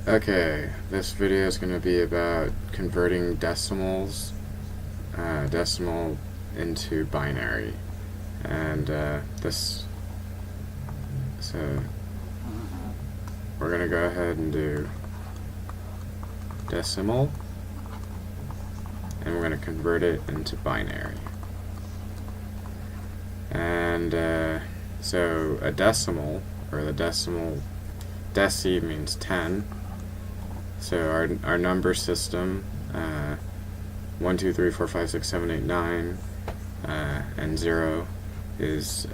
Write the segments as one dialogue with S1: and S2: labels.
S1: Okay, this video is going to be about converting decimals, decimal into binary, and so we're going to go ahead and do decimal, and we're going to convert it into binary. And so a decimal, or the decimal, deci means 10. So our number system, 1, 2, 3, 4, 5, 6, 7, 8, 9, and 0 is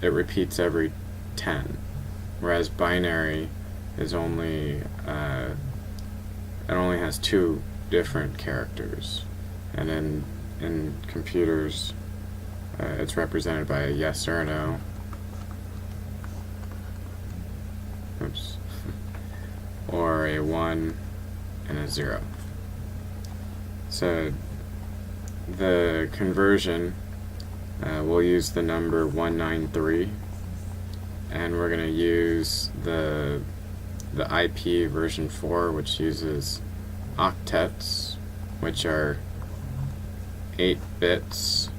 S1: it repeats every 10, whereas binary is only it only has 2 different characters, and in computers it's represented by a yes or a no. Oops. Or a 1 and a 0. So the conversion, we'll use the number 193, and we're going to use the IP version 4, which uses octets, which are 8 bits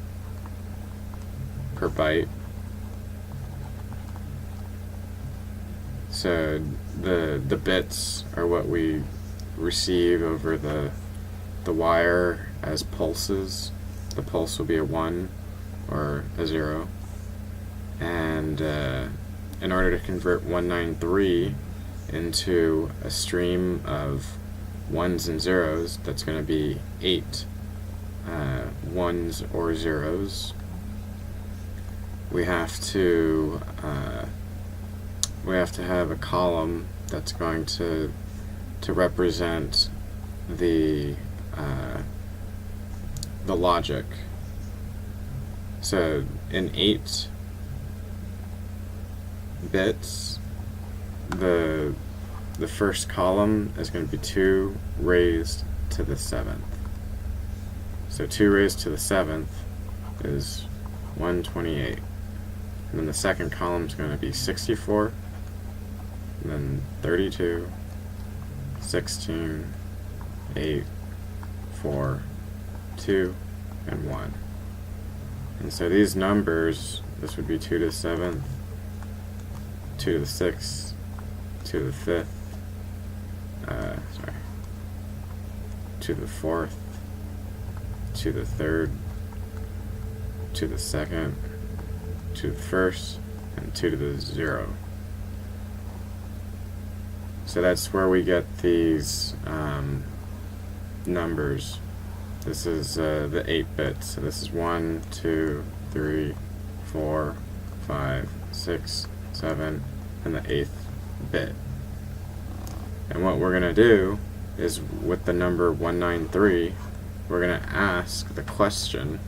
S1: per byte. So the bits are what we receive over the wire as pulses. The pulse will be a 1 or a 0. And in order to convert 193 into a stream of 1s and 0s, that's going to be 8 1s or 0s. We have to have a column that's going to represent the logic. So in 8 bits, the first column is going to be 2 raised to the 7th. So 2 raised to the 7th is 128. And then the second column is going to be 64, and then 32, 16, 8, 4, 2, and 1. And so these numbers, this would be 2 to the 7th, 2 to the 6th, 2 to the 5th, 2 to the 4th, 2 to the 3rd, 2 to the 2nd, 2 to the 1st, and 2 to the 0. So that's where we get these numbers. This is the 8 bits. So this is 1, 2, 3, 4, 5, 6, 7, and the 8th bit. And what we're going to do is, with the number 193, we're going to ask the question,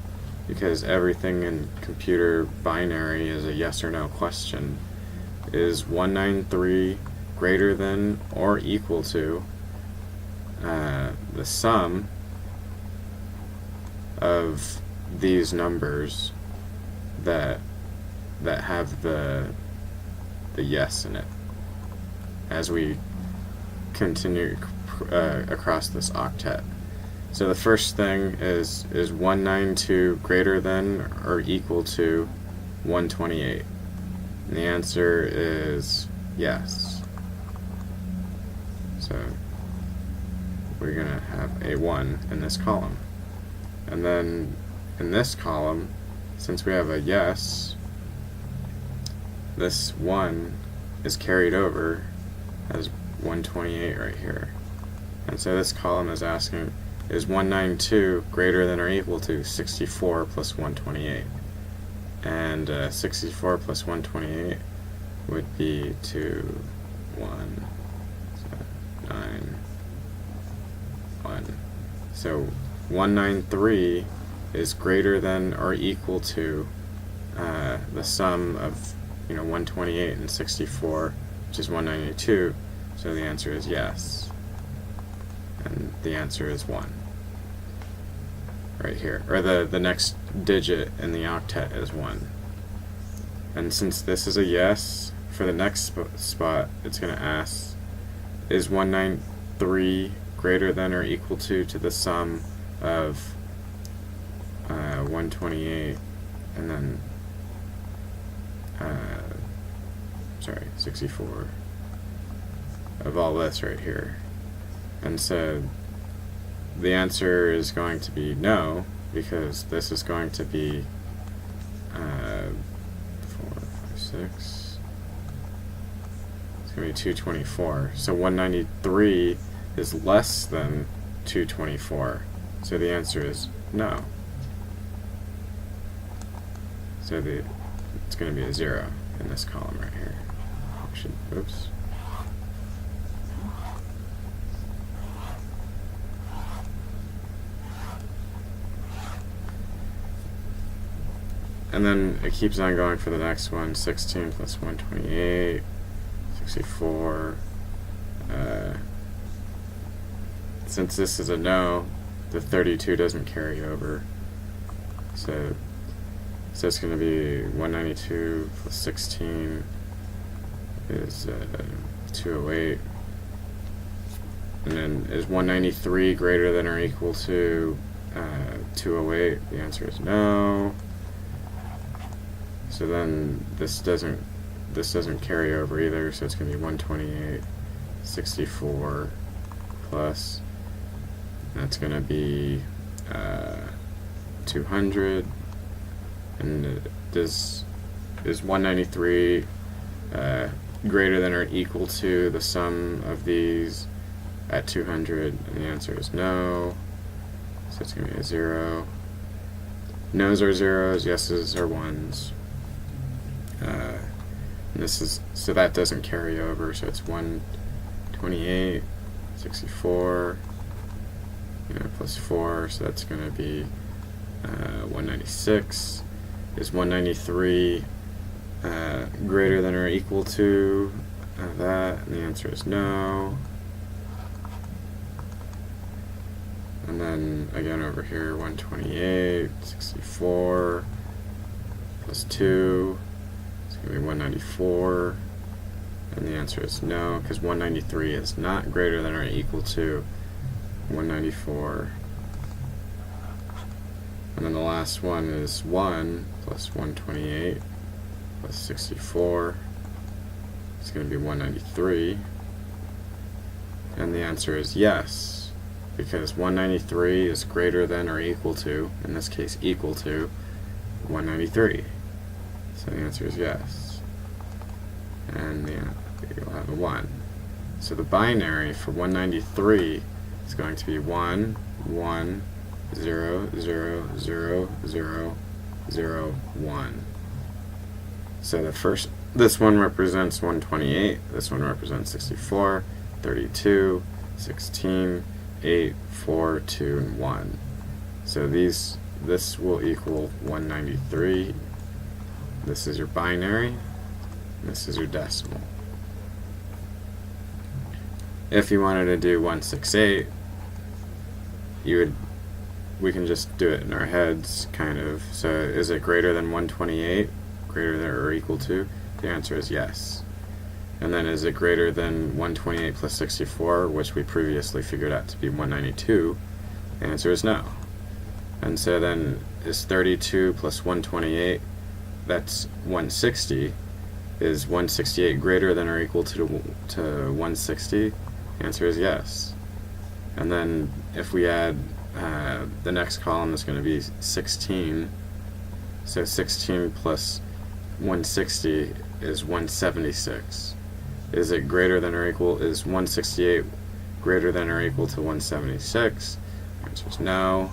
S1: because everything in computer binary is a yes or no question. Is 193 greater than or equal to the sum of these numbers that have the yes in it, as we continue across this octet. So the first thing is 192 greater than or equal to 128? And the answer is yes. So we're going to have a 1 in this column. And then in this column, since we have a yes, this 1 is carried over as 128 right here. And so this column is asking, is 192 greater than or equal to 64 plus 128? And 64 plus 128 would be 2, 1, 9, 1. So 193 is greater than or equal to the sum of 128 and 64, which is 192. So the answer is yes. And the answer is 1. Right here. Or the next digit in the octet is 1. And since this is a yes, for the next spot it's going to ask, is 193 greater than or equal to the sum of 128 and then 64 of all this right here. And so the answer is going to be no, because this is going to be 4, 5, 6. It's going to be 224. So 193 is less than 224. So the answer is no. So it's going to be a 0 in this column right here. Oops. And then it keeps on going for the next one. 16 plus 128, 64. Since this is a no, the 32 doesn't carry over. So it's going to be 192 plus 16 is 208. And then is 193 greater than or equal to 208? The answer is no. So then this doesn't carry over either, so it's going to be 128, 64 plus, that's going to be 200, and is 193 greater than or equal to the sum of these at 200? And the answer is no, so it's going to be a 0. No's are zeros, yeses are ones. And this is, so that doesn't carry over, so it's 128, 64, plus 4, so that's going to be 196. Is 193 greater than or equal to that? And the answer is no. And then again over here, 128, 64 plus 2. It's going to be 194, and the answer is no, because 193 is not greater than or equal to 194. And then the last one is 1 plus 128 plus 64. It's going to be 193. And the answer is yes, because 193 is greater than or equal to, in this case equal to, 193. So the answer is yes. And you'll have a 1. So the binary for 193 is going to be 1, 1, 0, 0, 0, 0, 0, 1. So this one represents 128, this one represents 64, 32, 16, 8, 4, 2, and 1. So this will equal 193. This is your binary, this is your decimal. If you wanted to do 168, we can just do it in our heads, kind of. So is it greater than 128, greater than or equal to? The answer is yes. And then is it greater than 128 plus 64, which we previously figured out to be 192? The answer is no. And so then is 32 plus 128, that's 160. Is 168 greater than or equal to 160? The answer is yes. And then if we add the next column is going to be 16. So 16 plus 160 is 176. Is it greater than or equal? Is 168 greater than or equal to 176? The answer is no.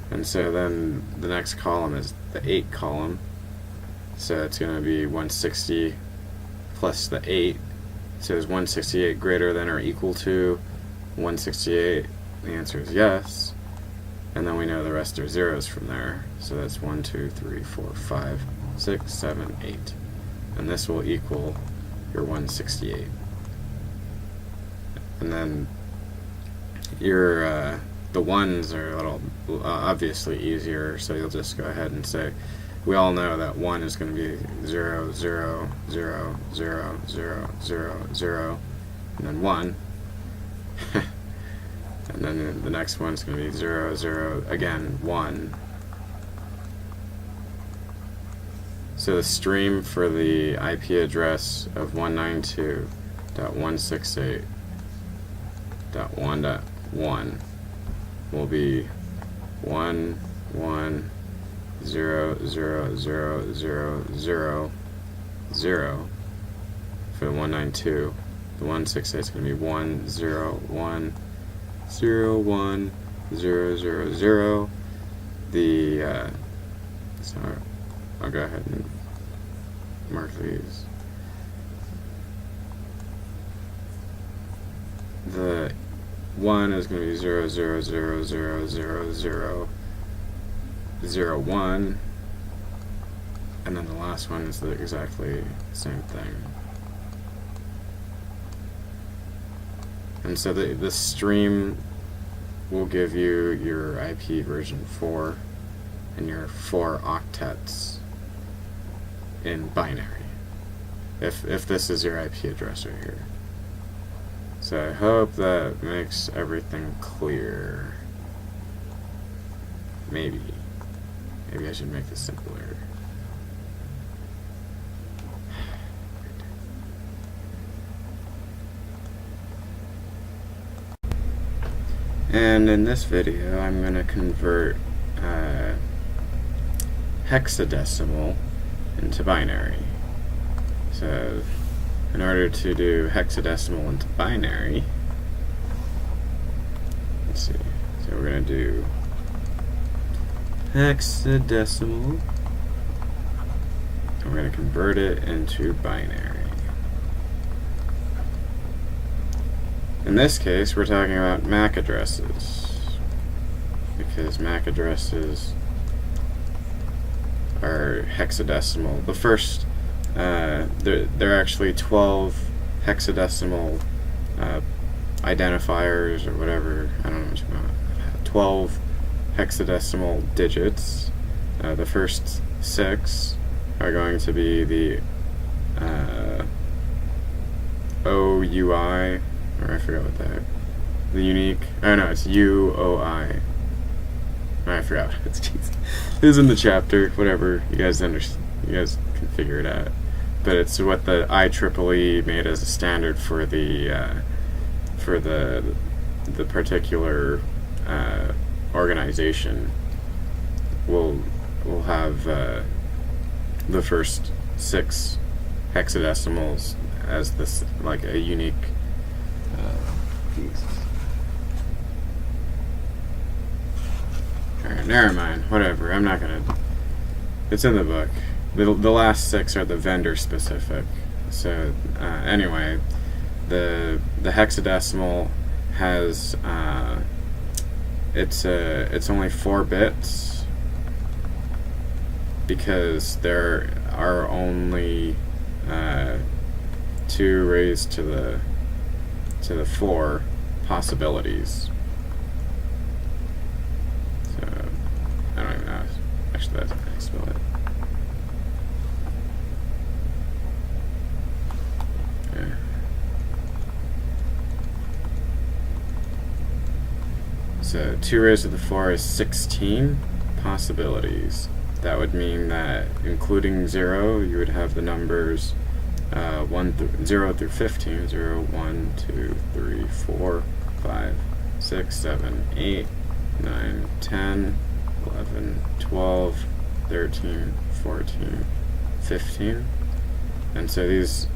S1: And so then the next column is the 8 column. So it's going to be 160 plus the 8. So is 168 greater than or equal to 168? The answer is yes. And then we know the rest are zeros from there. So that's 1, 2, 3, 4, 5, 6, 7, 8. And this will equal your 168. And then your the ones are a little obviously easier, so you'll just go ahead and say, we all know that 1 is going to be 0, 0, 0, 0, 0, 0, 0, and then 1. And then the next one's going to be 0, 0, again, 1. So the stream for the IP address of 192.168.1.1 will be 1, 1, 0, 0, 0, 0, 0, 0 for the 192. The 168 is going to be 1, 0, 1, 0, 1, 0, 0, 0. So I'll go ahead and mark these. The 1 is going to be 0, 0, 0, 0, 0, 0, 0, 1. And then the last one is exactly the same thing. And so the stream will give you your IP version 4 and your 4 octets in binary, if this is your IP address right here. So I hope that makes everything clear. Maybe I should make this simpler. And in this video, I'm going to convert hexadecimal into binary. So in order to do hexadecimal into binary, let's see. So we're going to do hexadecimal, and we're going to convert it into binary. In this case, we're talking about MAC addresses, because MAC addresses are hexadecimal. The first, there are actually 12 hexadecimal identifiers, or whatever, I don't know what you want. 12 hexadecimal digits. The first 6 are going to be the OUI, or I forgot what that. The unique. Oh no, it's UOI. I forgot. It was in the chapter. Whatever. You guys understand. You guys can figure it out. But it's what the IEEE made as a standard for the particular organization. Will have the first 6 hexadecimals as this, like, a unique piece. Alright, never mind. Whatever. I'm not gonna. It's in the book. The last 6 are the vendor specific. So anyway, the hexadecimal has it's only 4 bits, because there are only 2 raised to the 4 possibilities. So I don't even know. Actually, that's how I spell it. Yeah. So 2 raised to the 4 is 16 possibilities. That would mean that, including 0, you would have the numbers 0 through 15, 0, 1, 2, 3, 4, 5, 6, 7, 8, 9, 10, 11, 12, 13, 14, 15. And so these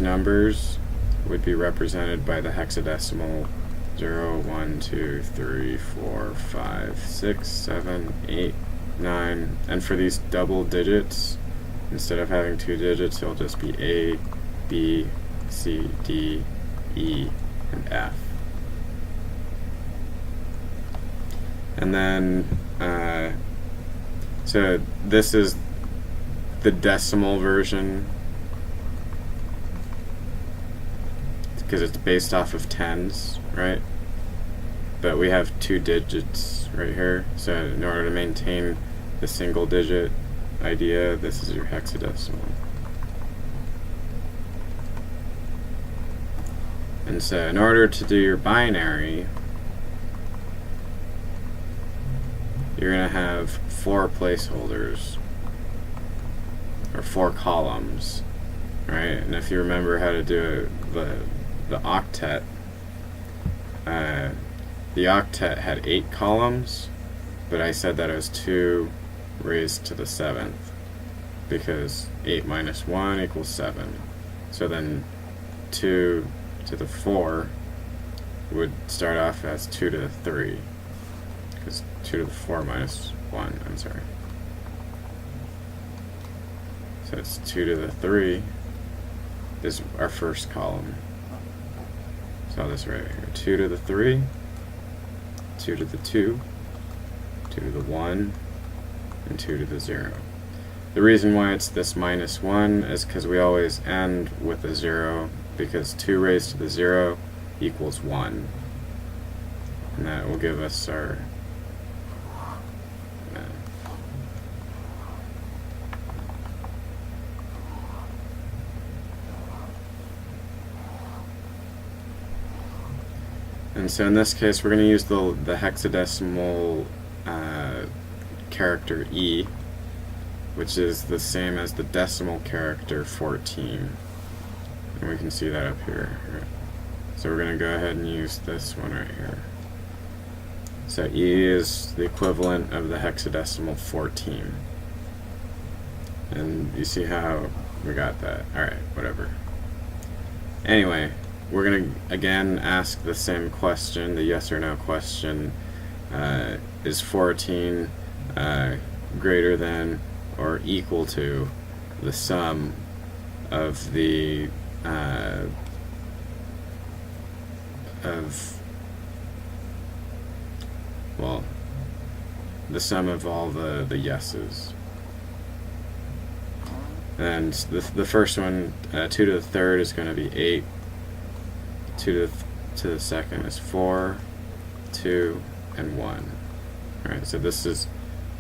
S1: numbers would be represented by the hexadecimal 0, 1, 2, 3, 4, 5, 6, 7, 8, 9. And for these double digits, instead of having 2 digits, it'll just be A, B, C, D, E, and F. And then, so this is the decimal version, because it's based off of 10s, right? But we have 2 digits right here, so in order to maintain the single digit idea, this is your hexadecimal. And so in order to do your binary, you're going to have 4 placeholders, or 4 columns, right? And if you remember how to do the octet, the octet had 8 columns, but I said that it was 2 raised to the 7th, because 8 minus 1 equals 7. So then 2 to the 4 would start off as 2 to the 3, because 2 to the 4 minus 1, I'm sorry. So it's 2 to the 3 is our first column. So this right here, 2 to the 3, 2 to the 2, 2 to the 1, and 2 to the 0. The reason why it's this minus 1 is because we always end with a 0, because 2 raised to the 0 equals 1. And that will give us our and so in this case we're going to use the hexadecimal character E, which is the same as the decimal character 14. And we can see that up here. So we're going to go ahead and use this one right here. So E is the equivalent of the hexadecimal 14. And you see how we got that. Alright, whatever. Anyway, we're going to again ask the same question, the yes or no question. Is 14 greater than or equal to the sum of the the sum of all the yeses. And the first one, 2 to the third is going to be 8, 2 to the second is 4, 2, and 1. Alright, so this is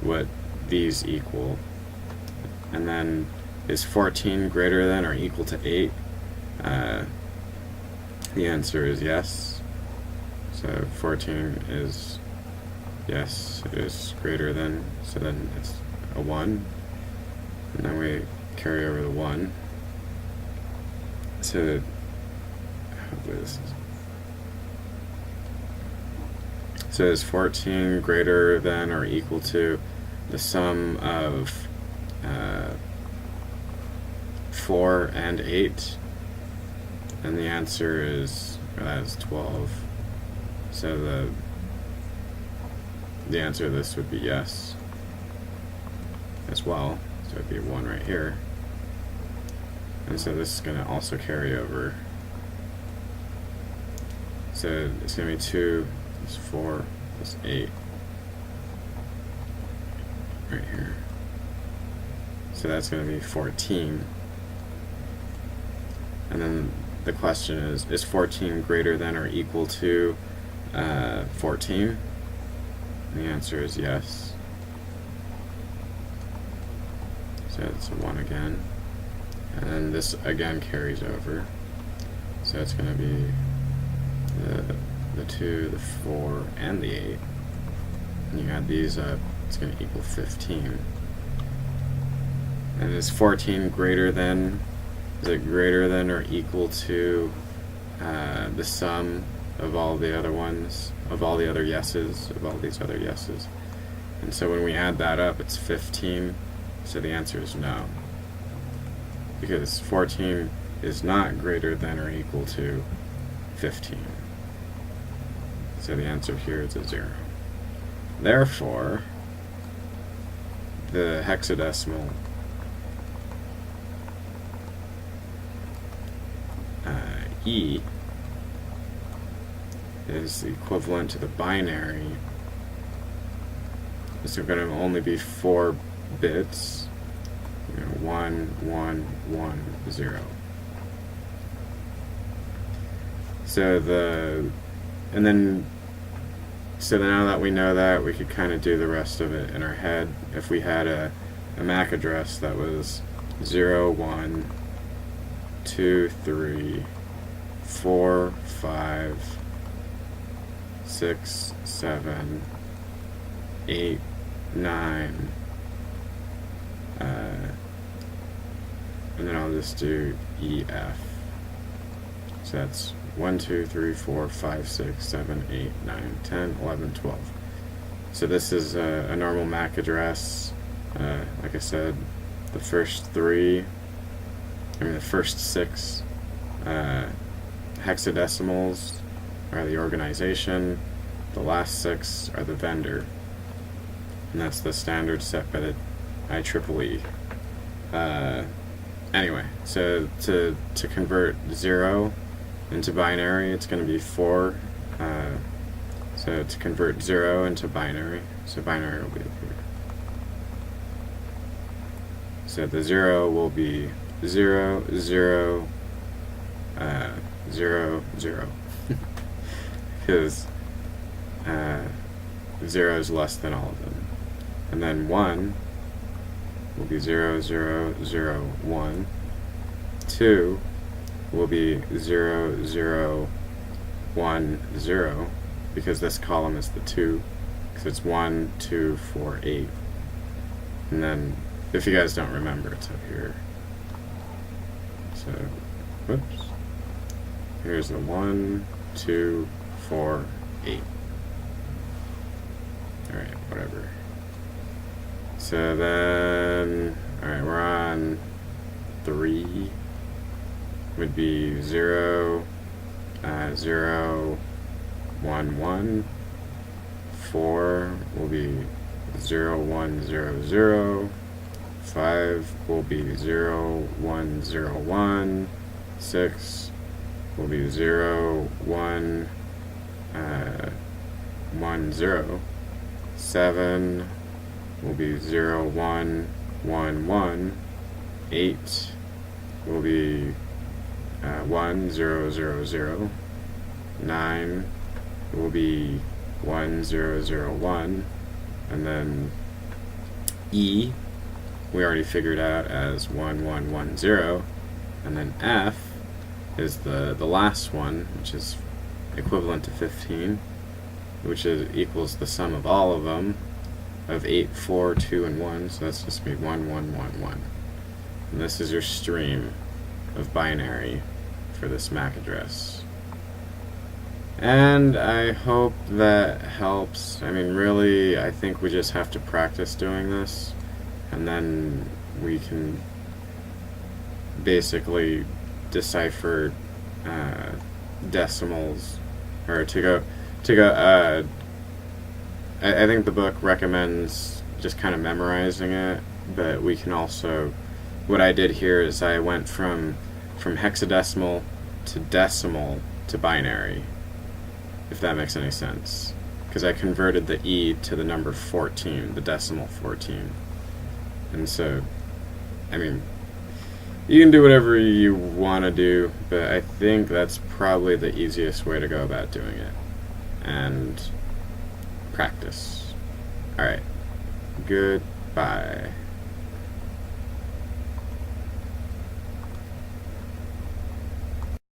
S1: what these equal. And then is 14 greater than or equal to 8? The answer is yes. So 14 is yes, it is greater than, so then it's a 1. And then we carry over the 1. So hopefully this is. So is 14 greater than or equal to the sum of 4 and 8? And the answer is, that is 12. So the answer to this would be yes as well. So it'd be 1 right here. And so this is going to also carry over. So it's going to be 2 plus 4 plus 8 right here. So that's going to be 14. And then the question is 14 greater than or equal to 14? And the answer is yes. So it's a 1 again. And then this again carries over. So it's going to be the 2, the 4, and the 8. And you add these up, it's going to equal 15. And is 14 greater than, is it greater than or equal to the sum of all the other ones, of all the other yeses, of all these other yeses? And so when we add that up, it's 15. So the answer is no. Because 14 is not greater than or equal to 15. So the answer here is a 0. Therefore, the hexadecimal E is equivalent to the binary. So going to only be 4 bits. 1, 1, 1, 0. So so now that we know that, we could kind of do the rest of it in our head. If we had a MAC address that was 0, 1, 2, 3, 4, 5, 6, 7, 8, 9, and then I'll just do EF. So that's 1, 2, 3, 4, 5, 6, 7, 8, 9, 10, 11, 12. So this is a normal MAC address. Like I said, the first 6 hexadecimals are the organization, the last 6 are the vendor, and that's the standard set by the IEEE. Anyway, so to convert 0 into binary, it's going to be 4. So to convert 0 into binary, so binary will be up here. So the 0 will be 0, 0, 0, 0. Because 0 is less than all of them. And then 1 will be 0, 0, 0, 1. 2 will be 0, 0, 1, 0, because this column is the 2, because it's 1, 2, 4, 8. And then, if you guys don't remember, it's up here. So, whoops. Here's the 1, 2, 4, 8. Alright, whatever. So then, alright, we're on 3. Would be 0, 0, 1, 1. 4 will be 0, 1, 0, 0. 5 will be 0, 1, 0, 1. 6 will be 0, 1, 1, 0. 7 will be 0, 1, 1, 1. 8 will be 1, 0, 0, 0. 9 will be 1, 0, 0, 1. And then E, we already figured out as 1, 1, 1, 0. And then F is the last one, which is equivalent to 15, which equals the sum of all of them, of 8, 4, 2, and 1. So that's just be 1, 1, 1, 1. And this is your stream of binary for this MAC address. And I hope that helps. I mean, really, I think we just have to practice doing this, and then we can basically decipher decimals, or I think the book recommends just kind of memorizing it, but we can also, what I did here is I went from hexadecimal to decimal to binary, if that makes any sense, because I converted the E to the number 14, the decimal 14. And so, I mean, you can do whatever you want to do, but I think that's probably the easiest way to go about doing it. And practice. Alright. Goodbye.